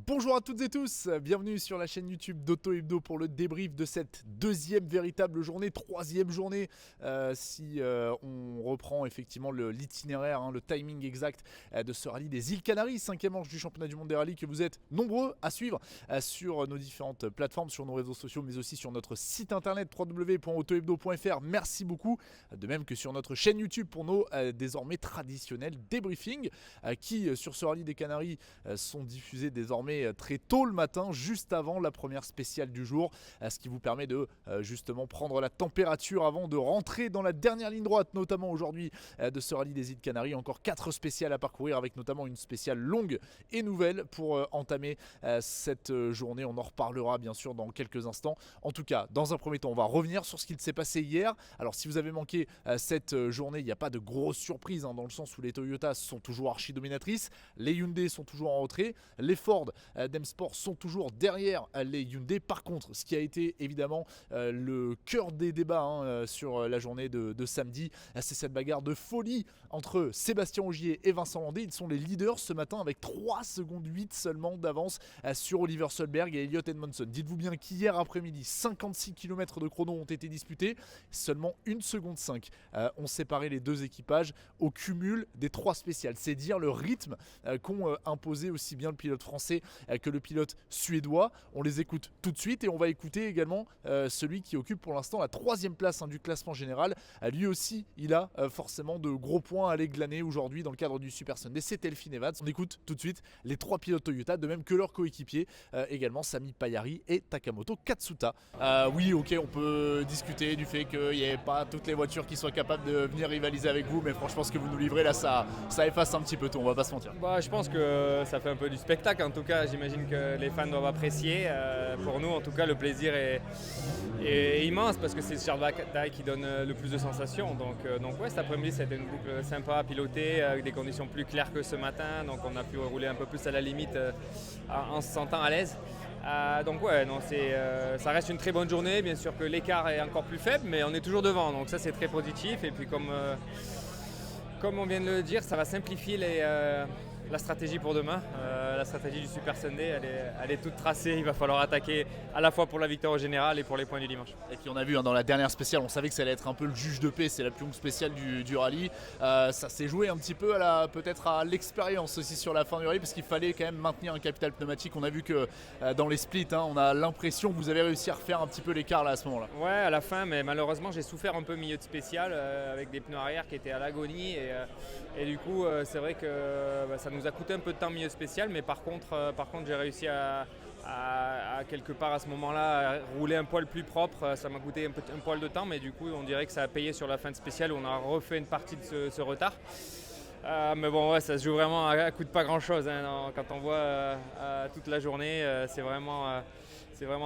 Bonjour à toutes et tous, bienvenue sur la chaîne YouTube d'Auto Hebdo pour le débrief de cette deuxième véritable journée, troisième journée si on reprend effectivement l'itinéraire, le timing exact de ce rallye des îles Canaries, cinquième manche du championnat du monde des rallyes que vous êtes nombreux à suivre sur nos différentes plateformes, sur nos réseaux sociaux mais aussi sur notre site internet www.autohebdo.fr. Merci beaucoup, de même que sur notre chaîne YouTube pour nos désormais traditionnels débriefings qui sur ce rallye des Canaries sont diffusés désormais très tôt le matin, juste avant la première spéciale du jour, ce qui vous permet de justement prendre la température avant de rentrer dans la dernière ligne droite, notamment aujourd'hui de ce rallye des îles Canaries. Encore 4 spéciales à parcourir avec notamment une spéciale longue et nouvelle pour entamer cette journée. On en reparlera bien sûr dans quelques instants. En tout cas, dans un premier temps, on va revenir sur ce qu'il s'est passé hier. Alors si vous avez manqué cette journée, il n'y a pas de grosse surprise dans le sens où les Toyota sont toujours archi dominatrices, les Hyundai sont toujours en retrait, les Ford d'M-Sport sont toujours derrière les Hyundai. Par contre, ce qui a été évidemment le cœur des débats sur la journée de samedi, c'est cette bagarre de folie entre Sébastien Ogier et Vincent Landé. Ils sont les leaders ce matin avec 3 secondes 8 seulement d'avance sur Oliver Solberg et Elliott Edmondson. Dites-vous bien qu'hier après-midi, 56 km de chrono ont été disputés, seulement 1 seconde 5 ont séparé les deux équipages au cumul des 3 spéciales. C'est dire le rythme qu'ont imposé aussi bien le pilote français que le pilote suédois. On les écoute tout de suite et on va écouter également celui qui occupe pour l'instant la 3e place du classement général. Lui aussi, il a forcément de gros points à aller glaner aujourd'hui dans le cadre du Super Sunday. C'est Elfyn Evans. On écoute tout de suite les 3 pilotes Toyota, de même que leurs coéquipiers, également Sami Payari et Takamoto Katsuta. Oui, ok, on peut discuter du fait qu'il n'y ait pas toutes les voitures qui soient capables de venir rivaliser avec vous, mais franchement, ce que vous nous livrez là, ça efface un petit peu tout, on va pas se mentir. Je pense que ça fait un peu du spectacle, en tout cas j'imagine que les fans doivent apprécier. Pour nous en tout cas le plaisir est immense parce que c'est ce genre de bataille qui donne le plus de sensations. Donc ouais, cet après-midi c'était une boucle sympa à piloter avec des conditions plus claires que ce matin, donc on a pu rouler un peu plus à la limite en se sentant à l'aise. Donc ouais, non, ça reste une très bonne journée, bien sûr que l'écart est encore plus faible mais on est toujours devant, donc ça c'est très positif. Et puis comme on vient de le dire, ça va simplifier la stratégie pour demain. La stratégie du Super Sunday, elle est toute tracée. Il va falloir attaquer à la fois pour la victoire au général et pour les points du dimanche. Et puis on a vu dans la dernière spéciale, on savait que ça allait être un peu le juge de paix, c'est la plus longue spéciale du rallye. Ça s'est joué un petit peu peut-être à l'expérience aussi sur la fin du rallye, parce qu'il fallait quand même maintenir un capital pneumatique. On a vu que dans les splits, on a l'impression que vous avez réussi à refaire un petit peu l'écart là à ce moment-là. Ouais, à la fin, mais malheureusement j'ai souffert un peu milieu de spécial avec des pneus arrière qui étaient à l'agonie et du coup c'est vrai que ça nous a coûté un peu de temps milieu spécial, mais par contre j'ai réussi à quelque part à ce moment-là rouler un poil plus propre. Ça m'a coûté un poil de temps, mais du coup on dirait que ça a payé sur la fin de spécial où on a refait une partie de ce retard. Mais bon, ouais, ça se joue vraiment à coup de pas grand-chose. Quand on voit toute la journée, c'est vraiment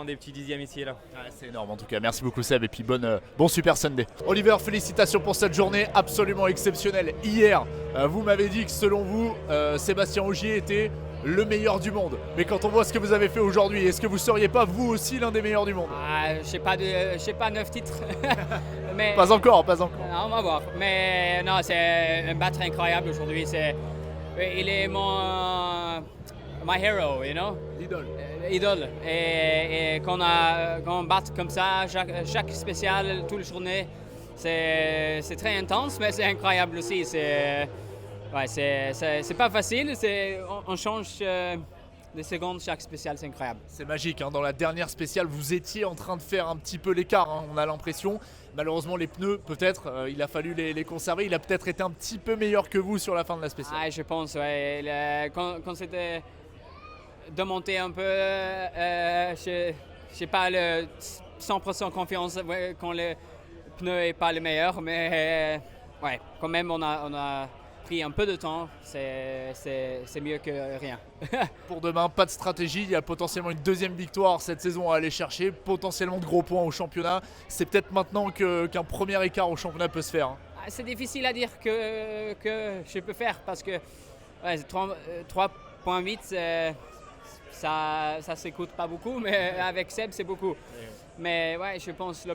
des petits dixièmes ici et là. Ouais, c'est énorme en tout cas, merci beaucoup Seb et puis bon Super Sunday. Oliver, félicitations pour cette journée absolument exceptionnelle. Hier, vous m'avez dit que selon vous, Sébastien Ogier était le meilleur du monde. Mais quand on voit ce que vous avez fait aujourd'hui, est-ce que vous ne seriez pas vous aussi l'un des meilleurs du monde? Je sais pas 9 titres. Mais, Pas encore. non, on va voir. Mais non, c'est un battre incroyable aujourd'hui. Il est my hero, you know? Idole. Et qu'on batte comme ça, chaque spécial, toute la journée, c'est très intense, mais c'est incroyable aussi. C'est pas facile, on change des secondes chaque spécial, c'est incroyable. C'est magique, dans la dernière spéciale, vous étiez en train de faire un petit peu l'écart, on a l'impression. Malheureusement, les pneus, peut-être, il a fallu les conserver. Il a peut-être été un petit peu meilleur que vous sur la fin de la spéciale. Je pense, ouais. Quand c'était de monter un peu, je n'ai pas le 100% confiance quand le pneu n'est pas le meilleur, mais ouais, quand même on a pris un peu de temps, c'est mieux que rien. Pour demain, pas de stratégie, il y a potentiellement une deuxième victoire cette saison à aller chercher, potentiellement de gros points au championnat. C'est peut-être maintenant qu'un premier écart au championnat peut se faire. C'est difficile à dire que je peux faire parce que 3,8 ça s'écoute pas beaucoup, mais avec Seb c'est beaucoup. Mais ouais, je pense que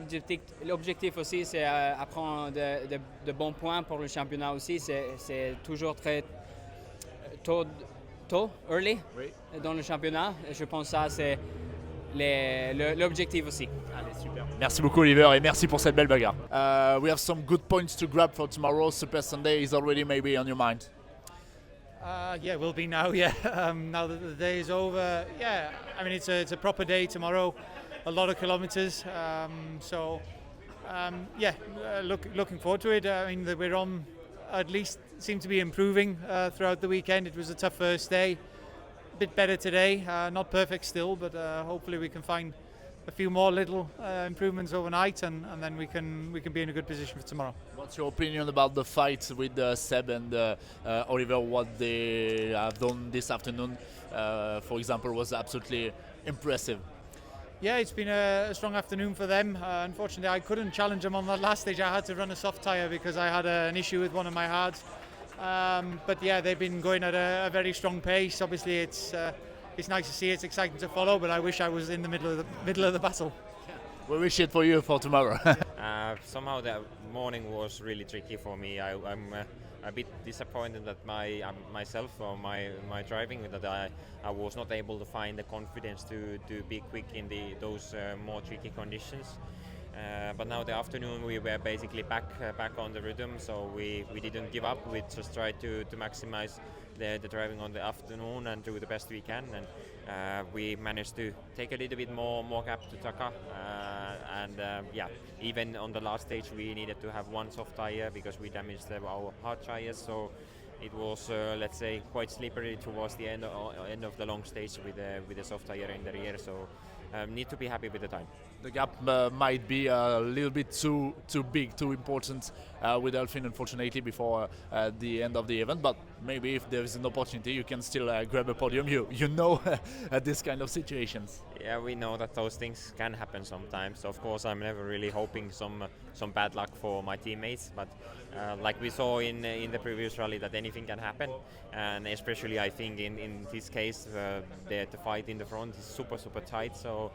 l'objectif aussi c'est apprendre de bons points pour le championnat aussi. C'est toujours très tôt tôt, early, Oui. dans le championnat. Et je pense que ça, c'est l'objectif aussi. Allez, super. Merci beaucoup Oliver et merci pour cette belle bagarre. We have some good points to grab for tomorrow. Super Sunday is already maybe on your mind. Yeah, will be now. Yeah, now that the day is over. Yeah, I mean it's a proper day tomorrow. A lot of kilometers. Looking forward to it. I mean we're on. At least seem to be improving throughout the weekend. It was a tough first day. A bit better today. Not perfect still, but hopefully we can find a few more little improvements overnight, and then we can be in a good position for tomorrow. What's your opinion about the fight with Seb and Oliver? What they have done this afternoon, for example, was absolutely impressive. Yeah, it's been a strong afternoon for them. Unfortunately, I couldn't challenge them on that last stage. I had to run a soft tyre because I had an issue with one of my hards. But yeah, they've been going at a very strong pace. Obviously, it's nice to see. It's exciting to follow. But I wish I was in the middle of the battle. We wish it for you for tomorrow. Somehow the morning was really tricky for me. I'm a bit disappointed that myself or my driving, that I was not able to find the confidence to be quick in those more tricky conditions. But now the afternoon we were basically back on the rhythm, so we didn't give up. We just tried to maximize the driving on the afternoon and do the best we can, and we managed to take a little bit more gap to Taka, even on the last stage we needed to have one soft tire because we damaged our hard tires, so it was let's say quite slippery towards the end of the long stage with the soft tire in the rear, so need to be happy with the time. The gap might be a little bit too big, too important with Elfyn, unfortunately, before the end of the event. But maybe if there is an opportunity, you can still grab a podium. You know this kind of situations. Yeah, we know that those things can happen sometimes. Of course, I'm never really hoping some bad luck for my teammates, but like we saw in the previous rally, that anything can happen, and especially I think in this case the fight in the front is super tight, so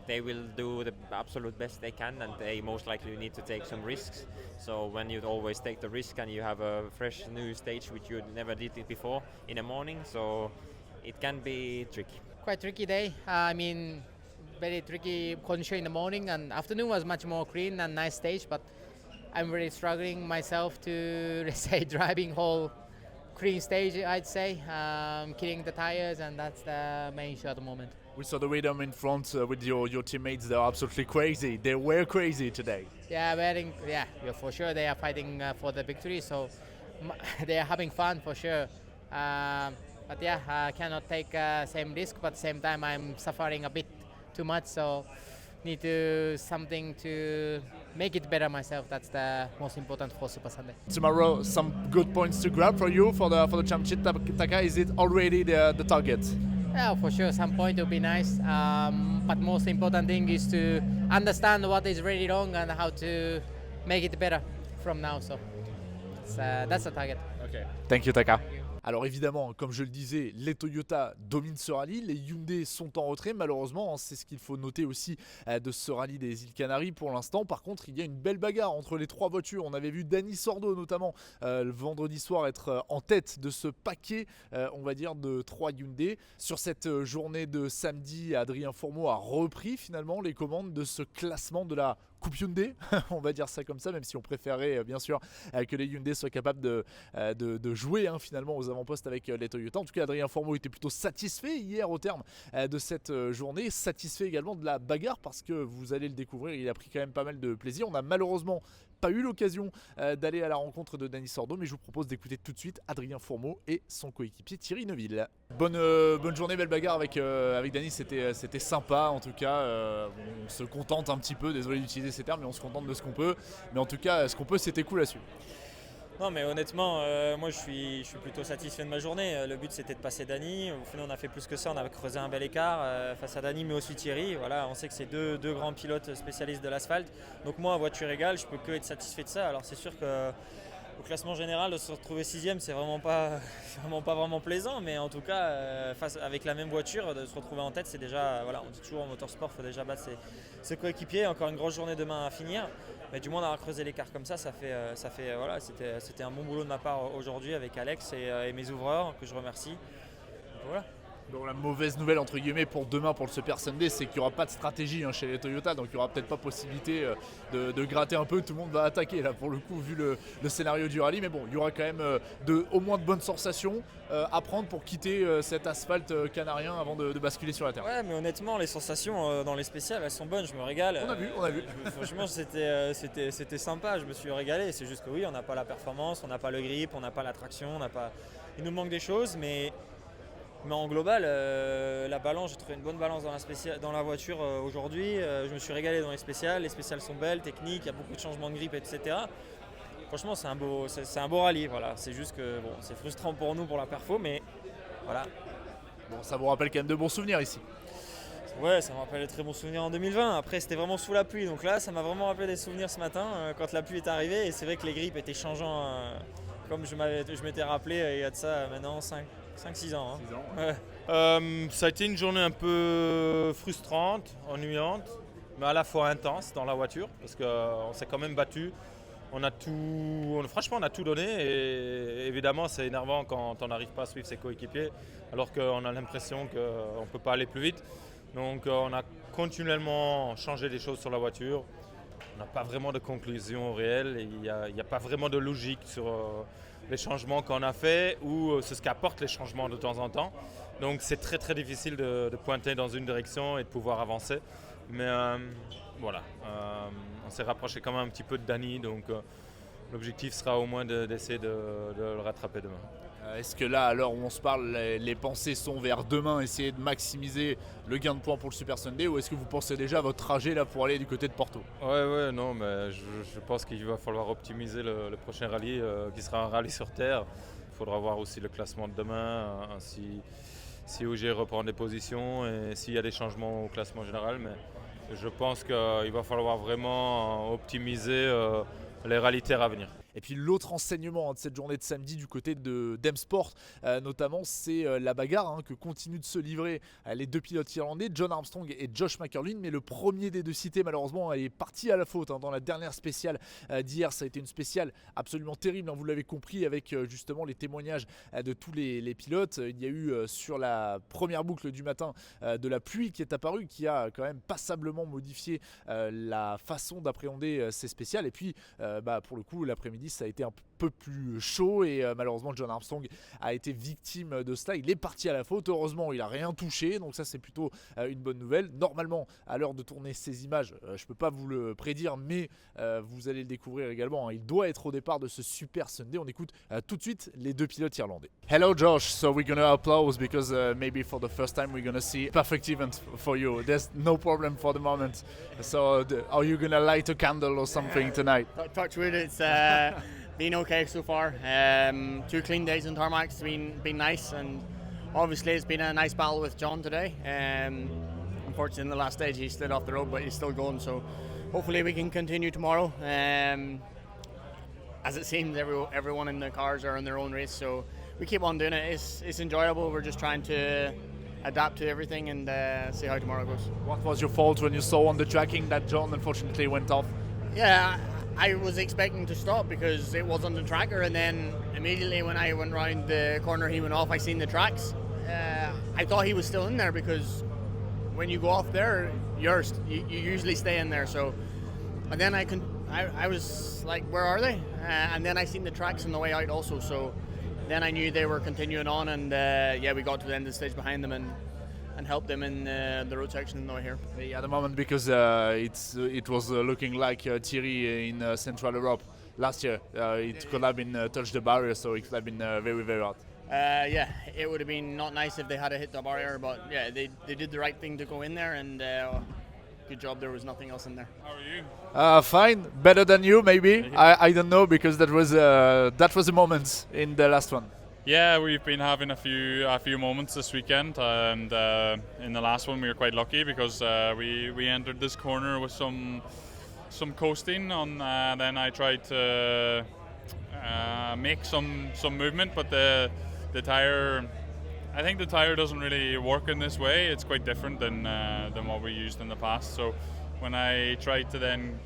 they will do the absolute best they can, and they most likely need to take some risks. So when you always take the risk and you have a fresh new stage which you never did it before in the morning, so it can be tricky. Quite tricky day. I mean, very tricky condition in the morning, and afternoon was much more clean and nice stage, but I'm really struggling myself to, let's say, driving whole clean stage, I'd say, killing the tires, and that's the main issue at the moment. We saw the rhythm in front with your teammates. They're absolutely crazy. They were crazy today. Yeah, for sure they are fighting for the victory, so they are having fun for sure. But yeah, I cannot take same risk, but at the same time I'm suffering a bit too much, so need to something to make it better myself. That's the most important for Super Sunday. Tomorrow, some good points to grab for you for the championship. Taka, is it already the target? Yeah, for sure, some point would be nice. But most important thing is to understand what is really wrong and how to make it better from now. So that's the target. Okay. Thank you, Taka. Alors évidemment, comme je le disais, les Toyota dominent ce rallye, les Hyundai sont en retrait malheureusement, c'est ce qu'il faut noter aussi de ce rallye des îles Canaries pour l'instant. Par contre, il y a une belle bagarre entre les trois voitures. On avait vu Dani Sordo notamment le vendredi soir être en tête de ce paquet, on va dire, de 3 Hyundai. Sur cette journée de samedi, Adrien Fourmeau a repris finalement les commandes de ce classement de la Coupe Hyundai, on va dire ça comme ça, même si on préférait bien sûr que les Hyundai soient capables de jouer finalement aux avant-postes avec les Toyota. En tout cas, Adrien Fourmeau était plutôt satisfait hier au terme de cette journée, satisfait également de la bagarre parce que vous allez le découvrir, il a pris quand même pas mal de plaisir. On a malheureusement pas eu l'occasion d'aller à la rencontre de Dani Sordo, mais je vous propose d'écouter tout de suite Adrien Fourmeau et son coéquipier Thierry Neuville. Bonne journée, belle bagarre avec Dani, c'était sympa en tout cas. On se contente un petit peu, désolé d'utiliser ces termes, mais on se contente de ce qu'on peut. Mais en tout cas, ce qu'on peut, c'était cool à suivre. Non mais honnêtement, moi je suis plutôt satisfait de ma journée. Le but c'était de passer Dani. Au final on a fait plus que ça, on a creusé un bel écart face à Dani mais aussi Thierry. Voilà, on sait que c'est deux grands pilotes spécialistes de l'asphalte. Donc moi, voiture égale, je peux que être satisfait de ça. Alors c'est sûr que au classement général, de se retrouver 6ème, c'est vraiment pas plaisant. Mais en tout cas, avec la même voiture, de se retrouver en tête, c'est déjà, voilà, on dit toujours en motorsport, il faut déjà battre ses coéquipiers. Encore une grosse journée demain à finir. Mais du moins d'avoir creusé l'écart comme ça fait voilà, c'était un bon boulot de ma part aujourd'hui avec Alex et mes ouvreurs que je remercie. Voilà. Donc la mauvaise nouvelle entre guillemets pour demain pour le Super Sunday, c'est qu'il n'y aura pas de stratégie chez les Toyota, donc il n'y aura peut-être pas possibilité de gratter un peu, tout le monde va attaquer là pour le coup vu le scénario du rallye, mais bon il y aura quand même au moins de bonnes sensations à prendre pour quitter cet asphalte canarien avant de basculer sur la terre. Ouais, mais honnêtement, les sensations dans les spéciales, elles sont bonnes, je me régale. On a vu. Franchement, c'était sympa, je me suis régalé. C'est juste que oui, on n'a pas la performance, on n'a pas le grip, on n'a pas la traction, il nous manque des choses, mais en global, la balance, j'ai trouvé une bonne balance dans la voiture aujourd'hui. Je me suis régalé dans les spéciales sont belles, techniques, il y a beaucoup de changements de grip, etc. Franchement, c'est un beau rallye. Voilà. C'est juste que bon, c'est frustrant pour nous pour la perfo, mais voilà. Bon, ça vous rappelle quand même de bons souvenirs ici. Ouais, ça me rappelle de très bons souvenirs en 2020. Après, c'était vraiment sous la pluie, donc là, ça m'a vraiment rappelé des souvenirs ce matin quand la pluie est arrivée. Et c'est vrai que les grips étaient changeants, comme je m'étais rappelé il y a de ça maintenant 5-6 ans. Hein. 6 ans, ouais. Ça a été une journée un peu frustrante, ennuyante, mais à la fois intense dans la voiture parce qu'on s'est quand même battu. Franchement, on a tout donné et évidemment, c'est énervant quand on n'arrive pas à suivre ses coéquipiers alors qu'on a l'impression qu'on ne peut pas aller plus vite. Donc, on a continuellement changé des choses sur la voiture. On n'a pas vraiment de conclusion réelle et il n'y a pas vraiment de logique sur les changements qu'on a faits ou c'est ce qu'apportent les changements de temps en temps. Donc c'est très très difficile de pointer dans une direction et de pouvoir avancer. Mais voilà, on s'est rapproché quand même un petit peu de Danny, donc l'objectif sera au moins d'essayer de le rattraper demain. Est-ce que là, à l'heure où on se parle, les pensées sont vers demain, essayer de maximiser le gain de points pour le Super Sunday, ou est-ce que vous pensez déjà à votre trajet là pour aller du côté de Porto? Ouais, non, mais je pense qu'il va falloir optimiser le prochain rallye, qui sera un rallye sur terre. Il faudra voir aussi le classement de demain, si OG reprend des positions et s'il y a des changements au classement général. Mais je pense qu'il va falloir vraiment optimiser les rallyes terre à venir. Et puis l'autre enseignement de cette journée de samedi du côté de d'M-Sport notamment, c'est la bagarre que continuent de se livrer les deux pilotes irlandais, John Armstrong et Josh McErlin. Mais le premier des deux cités malheureusement est parti à la faute dans la dernière spéciale d'hier. Ça a été une spéciale absolument terrible, vous l'avez compris, avec justement les témoignages de tous les pilotes. Il y a eu sur la première boucle du matin de la pluie qui est apparue, qui a quand même passablement modifié la façon d'appréhender ces spéciales. Et puis pour le coup l'après-midi ça a été un peu plus chaud et malheureusement John Armstrong a été victime de cela. Il est parti à la faute, heureusement il n'a rien touché, donc ça c'est plutôt une bonne nouvelle. Normalement à l'heure de tourner ces images, je ne peux pas vous le prédire, mais vous allez le découvrir également, il doit être au départ de ce Super Sunday. On écoute tout de suite les deux pilotes irlandais. Hello Josh, so we're gonna applause because maybe for the first time we're gonna see a perfect event for you. There's no problem for the moment. So are you gonna light a candle or something tonight? Touch wood, it's been okay so far. 2 clean days in tarmac, it's been nice, and obviously it's been a nice battle with John today. Unfortunately in the last stage he slid off the road, but he's still going, so hopefully we can continue tomorrow. As it seems everyone in the cars are in their own race, so we keep on doing it. It's enjoyable. We're just trying to adapt to everything and see how tomorrow goes. What was your fault when you saw on the tracking that John unfortunately went off? Yeah, I was expecting to stop because it was on the tracker, and then immediately when I went round the corner he went off. I seen the tracks. I thought he was still in there because when you go off there, you usually stay in there. So, and then I was like, where are they? And then I seen the tracks on the way out also. So then I knew they were continuing on, and we got to the end of the stage behind them and helped them in the road section on the way here. At the moment, because it was looking like Thierry in Central Europe last year. It could have been touched the barrier, so it could have been very, very hard. It would have been not nice if they had hit the barrier, but yeah, they did the right thing to go in there, and good job there was nothing else in there. How are you? Fine, better than you maybe. I don't know, because that was a moment in the last one. Yeah, we've been having a few moments this weekend, and in the last one we were quite lucky because we entered this corner with some coasting on. Then I tried to make some movement, but the tire. I think the tire doesn't really work in this way. It's quite different than what we used in the past. So when I tried to then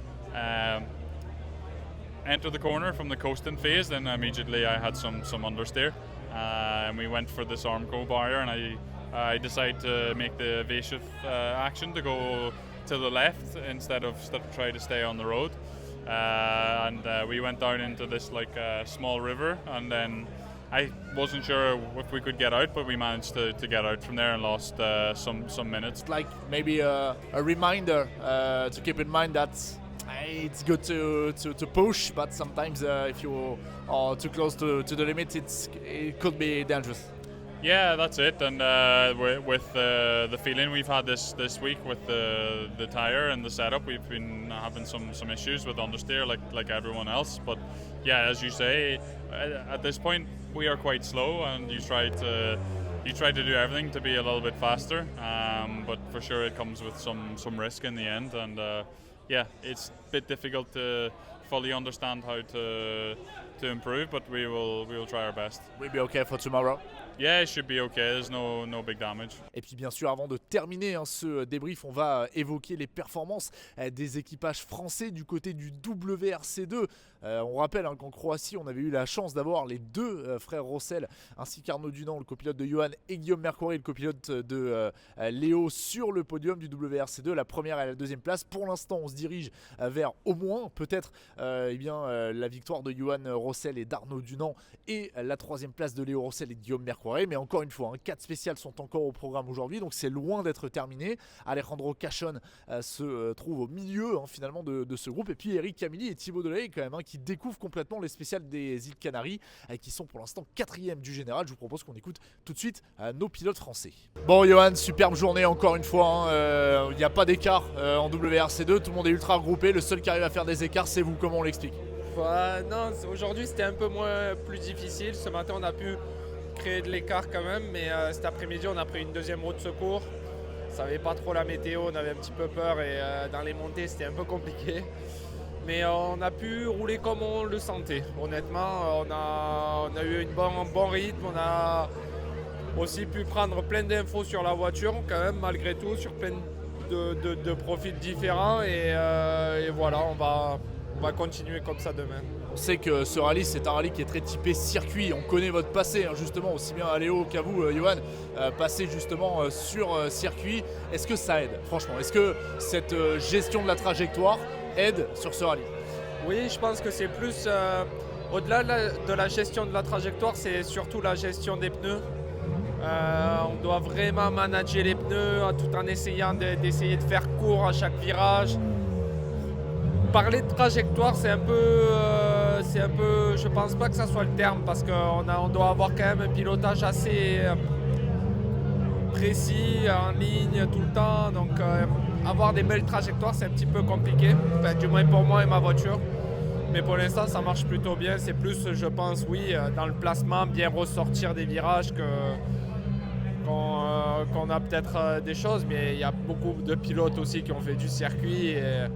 enter the corner from the coasting phase, then immediately I had some understeer. and we went for this Armco barrier, and I decided to make the evasive action to go to the left instead of try to stay on the road. And we went down into this like small river, and then I wasn't sure if we could get out, but we managed to get out from there and lost some minutes. Like maybe a reminder to keep in mind that it's good to push, but sometimes if you are too close to the limit, it could be dangerous. Yeah, that's it. And with the feeling we've had this week with the tire and the setup, we've been having some issues with understeer like everyone else. But yeah, as you say, at this point we are quite slow, and you try to do everything to be a little bit faster. But for sure, it comes with some risk in the end. And yeah, it's a bit difficult to fully understand how to improve, but we will try our best. We'll be okay for tomorrow. Yeah, it should be okay. There's no big damage. Et puis bien sûr, avant de terminer ce débrief, on va évoquer les performances des équipages français du côté du WRC2. On rappelle qu'en Croatie, on avait eu la chance d'avoir les deux frères Rossel ainsi qu'Arnaud Dunant, le copilote de Johan, et Guillaume Mercouri, le copilote de Léo, sur le podium du WRC2, la première et la deuxième place. Pour l'instant, on se dirige vers au moins peut-être la victoire de Johan Rossel et d'Arnaud Dunant, et la troisième place de Léo Rossel et de Guillaume Mercouri. Mais encore une fois, 4 spéciales sont encore au programme aujourd'hui, donc c'est loin d'être terminé. Alejandro Cachon se trouve au milieu finalement de ce groupe, et puis Eric Camilli et Thibaut Delahaye quand même qui découvrent complètement les spéciales des îles Canaries, qui sont pour l'instant 4e du général. Je vous propose qu'on écoute tout de suite nos pilotes français. Bon Johan, superbe journée encore une fois, il n'y a pas d'écart en WRC2, tout le monde est ultra regroupé, le seul qui arrive à faire des écarts c'est vous. Comment on l'explique? Non, aujourd'hui c'était un peu plus difficile. Ce matin on a pu créer de l'écart quand même, mais cet après-midi on a pris une deuxième roue de secours. On ne savait pas trop la météo, on avait un petit peu peur, et dans les montées c'était un peu compliqué. Mais on a pu rouler comme on le sentait. Honnêtement, on a eu un bon rythme, on a aussi pu prendre plein d'infos sur la voiture quand même, malgré tout, sur plein de profils différents, et voilà, on va continuer comme ça demain. On sait que ce rallye, c'est un rallye qui est très typé circuit. On connaît votre passé, justement, aussi bien à Léo qu'à vous, Johan, passé justement sur circuit. Est-ce que ça aide, franchement? Est-ce que cette gestion de la trajectoire aide sur ce rallye? Oui, je pense que c'est plus, au-delà de la gestion de la trajectoire, c'est surtout la gestion des pneus. On doit vraiment manager les pneus tout en essayant d'essayer de faire court à chaque virage. Parler de trajectoire, c'est un peu, je pense pas que ça soit le terme, parce qu'on doit avoir quand même un pilotage assez précis, en ligne tout le temps, donc avoir des belles trajectoires c'est un petit peu compliqué, enfin, du moins pour moi et ma voiture, mais pour l'instant ça marche plutôt bien. C'est plus, je pense, oui, dans le placement, bien ressortir des virages qu'on a peut-être des choses, mais il y a beaucoup de pilotes aussi qui ont fait du circuit, et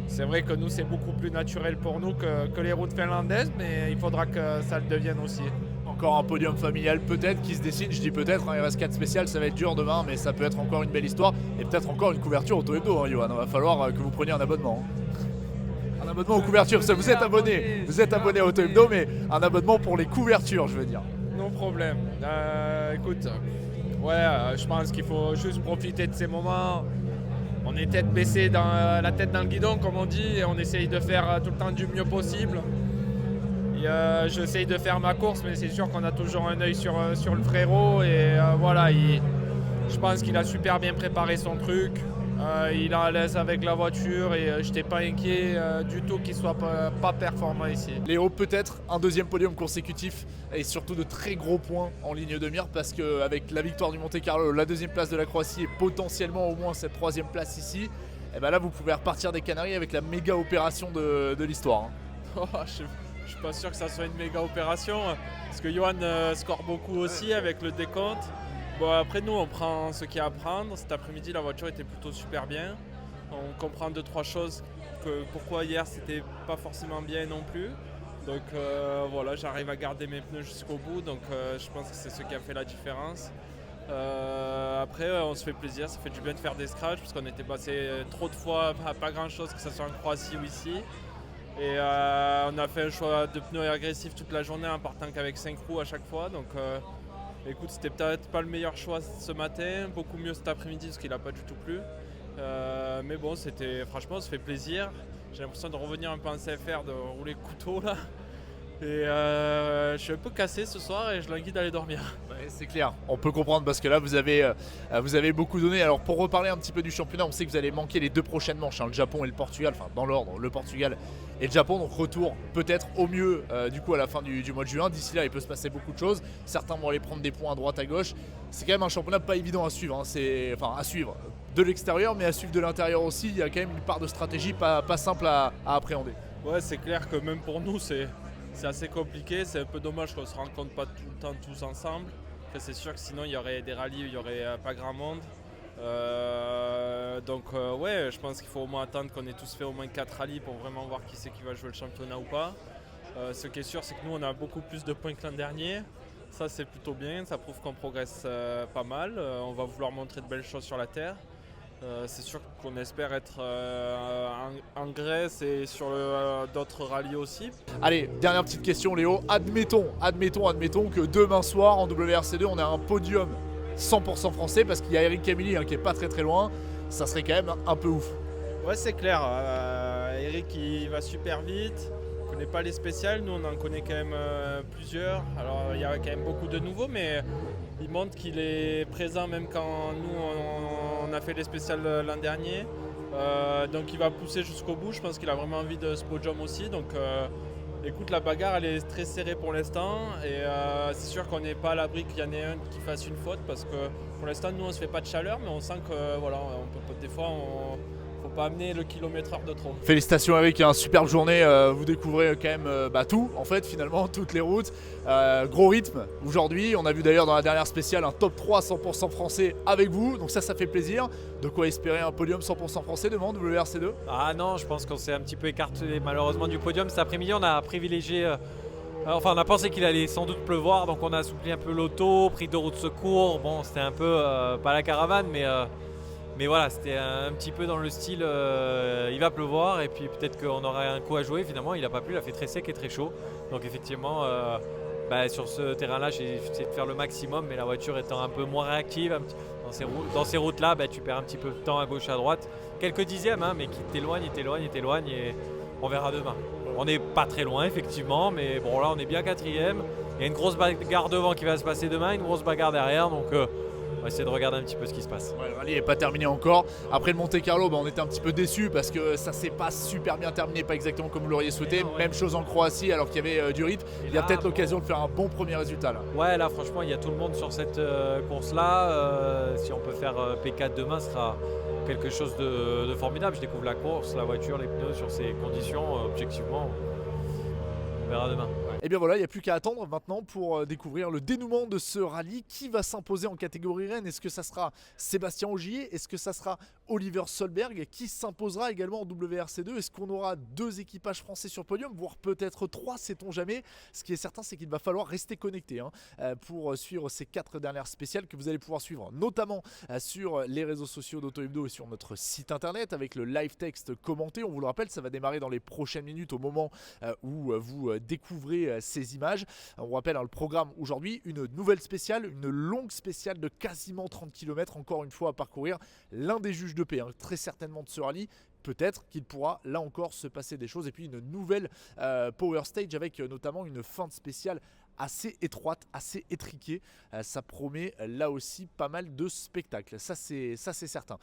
c'est vrai que nous c'est beaucoup plus naturel pour nous que les routes finlandaises, mais il faudra que ça le devienne aussi. Encore un podium familial peut-être qui se dessine, je dis peut-être, il reste 4 spéciales, ça va être dur demain, mais ça peut être encore une belle histoire, et peut-être encore une couverture Auto Hebdo, Johan. Il va falloir que vous preniez un abonnement. Un abonnement aux couvertures, vous êtes abonné à Auto Hebdo, mais un abonnement pour les couvertures, je veux dire. Non problème. Écoute, je pense qu'il faut juste profiter de ces moments. On est tête baissée, la tête dans le guidon comme on dit, et on essaye de faire tout le temps du mieux possible. J'essaye de faire ma course, mais c'est sûr qu'on a toujours un œil sur le frérot, et voilà, je pense qu'il a super bien préparé son truc. Il est à l'aise avec la voiture, et je n'étais pas inquiet du tout qu'il ne soit pas performant ici. Léo, peut-être un deuxième podium consécutif, et surtout de très gros points en ligne de mire, parce qu'avec la victoire du Monte-Carlo, la deuxième place de la Croatie et potentiellement au moins cette troisième place ici, et ben là vous pouvez repartir des Canaries avec la méga opération de l'histoire. Je suis pas sûr que ça soit une méga opération, parce que Johan score beaucoup aussi avec le décompte. Bon, après nous on prend ce qu'il y a à prendre. Cet après-midi la voiture était plutôt super bien. On comprend 2-3 choses, pourquoi hier c'était pas forcément bien non plus. Donc voilà, j'arrive à garder mes pneus jusqu'au bout, donc je pense que c'est ce qui a fait la différence. Après on se fait plaisir, ça fait du bien de faire des scratchs, parce qu'on était passé trop de fois à pas grand chose, que ce soit en Croatie ou ici. Et on a fait un choix de pneus agressifs toute la journée en partant qu'avec 5 roues à chaque fois. Donc écoute, c'était peut-être pas le meilleur choix ce matin, beaucoup mieux cet après-midi parce qu'il n'a pas du tout plu. Mais bon, franchement, ça fait plaisir. J'ai l'impression de revenir un peu en CFR, de rouler couteau là. Et je suis un peu cassé ce soir et je languis d'aller dormir. Ouais, c'est clair, on peut comprendre parce que là vous avez beaucoup donné. Alors pour reparler un petit peu du championnat, on sait que vous allez manquer les 2 prochaines manches, hein, le Japon et le Portugal, enfin dans l'ordre, le Portugal et le Japon. Donc retour peut-être au mieux du coup à la fin du mois de juin. D'ici là il peut se passer beaucoup de choses. Certains vont aller prendre des points à droite à gauche. C'est quand même un championnat pas évident à suivre, hein. À suivre de l'extérieur mais à suivre de l'intérieur aussi. Il y a quand même une part de stratégie pas simple à appréhender. Ouais, c'est clair que même pour nous c'est assez compliqué, c'est un peu dommage qu'on ne se rencontre pas tout le temps tous ensemble. Après, c'est sûr que sinon il y aurait des rallyes où il n'y aurait pas grand monde. Ouais, je pense qu'il faut au moins attendre qu'on ait tous fait au moins 4 rallyes pour vraiment voir qui c'est qui va jouer le championnat ou pas. Ce qui est sûr, c'est que nous on a beaucoup plus de points que l'an dernier. Ça c'est plutôt bien, ça prouve qu'on progresse pas mal. On va vouloir montrer de belles choses sur la terre. C'est sûr qu'on espère être en Grèce et sur d'autres rallyes aussi. Allez, dernière petite question Léo, admettons que demain soir en WRC2 on a un podium 100% français parce qu'il y a Eric Camilli qui est pas très loin, ça serait quand même un peu ouf. Ouais, c'est clair, Eric il va super vite, on connaît pas les spéciales, nous on en connaît quand même plusieurs. Alors il y a quand même beaucoup de nouveaux mais il montre qu'il est présent même quand nous on a fait les spéciales l'an dernier. Donc il va pousser jusqu'au bout, je pense qu'il a vraiment envie de ce podium aussi. Donc écoute, la bagarre elle est très serrée pour l'instant et c'est sûr qu'on n'est pas à l'abri qu'il y en ait un qui fasse une faute parce que pour l'instant nous on se fait pas de chaleur mais on sent que voilà, des fois faut pas amener le kilomètre/heure de trop. Félicitations Eric, une superbe journée, vous découvrez quand même tout en fait finalement, toutes les routes, gros rythme aujourd'hui, on a vu d'ailleurs dans la dernière spéciale un top 3 100% français avec vous, donc ça fait plaisir. De quoi espérer un podium 100% français demain WRC2 ? Ah non, je pense qu'on s'est un petit peu écarté malheureusement du podium cet après-midi, on a privilégié on a pensé qu'il allait sans doute pleuvoir donc on a assoupli un peu l'auto, pris 2 roues de secours, bon c'était un peu pas la caravane mais voilà, c'était un petit peu dans le style il va pleuvoir et puis peut-être qu'on aurait un coup à jouer. Finalement, il n'a pas plu, il a fait très sec et très chaud. Donc effectivement, sur ce terrain-là, j'ai essayé de faire le maximum, mais la voiture étant un peu moins réactive, dans ces routes-là, tu perds un petit peu de temps à gauche, à droite. Quelques dixièmes, mais qui t'éloignent et on verra demain. On n'est pas très loin, effectivement, mais bon, là, on est bien 4e. Il y a une grosse bagarre devant qui va se passer demain, une grosse bagarre derrière, donc on va essayer de regarder un petit peu ce qui se passe. Ouais, le rallye n'est pas terminé encore. Après le Monte Carlo, on était un petit peu déçus parce que ça s'est pas super bien terminé, pas exactement comme vous l'auriez souhaité. Ouais. Même chose en Croatie alors qu'il y avait du rythme. Il y a peut-être l'occasion de faire un bon premier résultat là. Ouais, là franchement, il y a tout le monde sur cette course-là. Si on peut faire P4 demain, ce sera quelque chose de formidable. Je découvre la course, la voiture, les pneus sur ces conditions. Objectivement, on verra demain. Et bien voilà, il n'y a plus qu'à attendre maintenant pour découvrir le dénouement de ce rallye. Qui va s'imposer en catégorie Rennes ? Est-ce que ça sera Sébastien Ogier ? Est-ce que ça sera Oliver Solberg qui s'imposera également en WRC2 ? Est-ce qu'on aura 2 équipages français sur podium, voire peut-être 3, sait-on jamais ? Ce qui est certain, c'est qu'il va falloir rester connecté pour suivre ces 4 dernières spéciales que vous allez pouvoir suivre, notamment sur les réseaux sociaux d'Auto Hebdo et sur notre site internet avec le live texte commenté. On vous le rappelle, ça va démarrer dans les prochaines minutes au moment où vous découvrez ces images. On vous rappelle le programme aujourd'hui, une nouvelle spéciale, une longue spéciale de quasiment 30 km encore une fois à parcourir. L'un des juges de paix, très certainement de ce rallye. Peut-être qu'il pourra là encore se passer des choses et puis une nouvelle Power Stage avec notamment une fin de spéciale assez étroite, assez étriquée. Ça promet là aussi pas mal de spectacles. Ça c'est certain.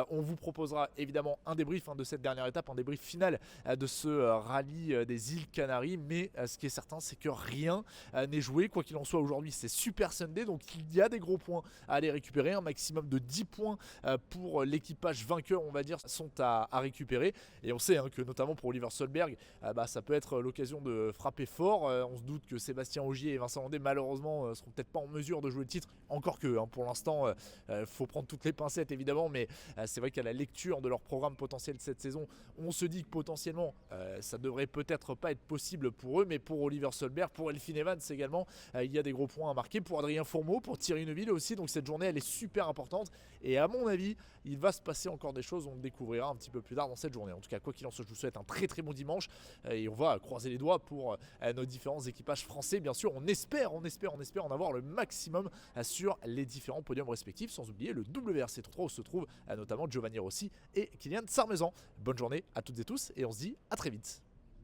On vous proposera évidemment un débrief de cette dernière étape, un débrief final de ce rallye des îles Canaries. Mais ce qui est certain, c'est que rien n'est joué. Quoi qu'il en soit, aujourd'hui, c'est Super Sunday. Donc il y a des gros points à aller récupérer. Un maximum de 10 points pour l'équipage vainqueur, on va dire, sont à récupérer. Et on sait que notamment pour Oliver Solberg, ça peut être l'occasion de frapper fort. On se doute que Sébastien Ogier Olivier et Vincent Landais malheureusement seront peut-être pas en mesure de jouer le titre, encore que pour l'instant faut prendre toutes les pincettes évidemment, mais c'est vrai qu'à la lecture de leur programme potentiel de cette saison, on se dit que potentiellement ça devrait peut-être pas être possible pour eux, mais pour Oliver Solberg, pour Elfyn Evans également, il y a des gros points à marquer, pour Adrien Fourmeau, pour Thierry Neuville aussi, donc cette journée elle est super importante et à mon avis il va se passer encore des choses, on le découvrira un petit peu plus tard dans cette journée. En tout cas quoi qu'il en soit, je vous souhaite un très très bon dimanche et on va croiser les doigts pour nos différents équipages français, bien sûr on espère en avoir le maximum sur les différents podiums respectifs, sans oublier le WRC 3 où se trouvent notamment Giovanni Rossi et Kylian Sarmezan. Bonne journée à toutes et tous et on se dit à très vite.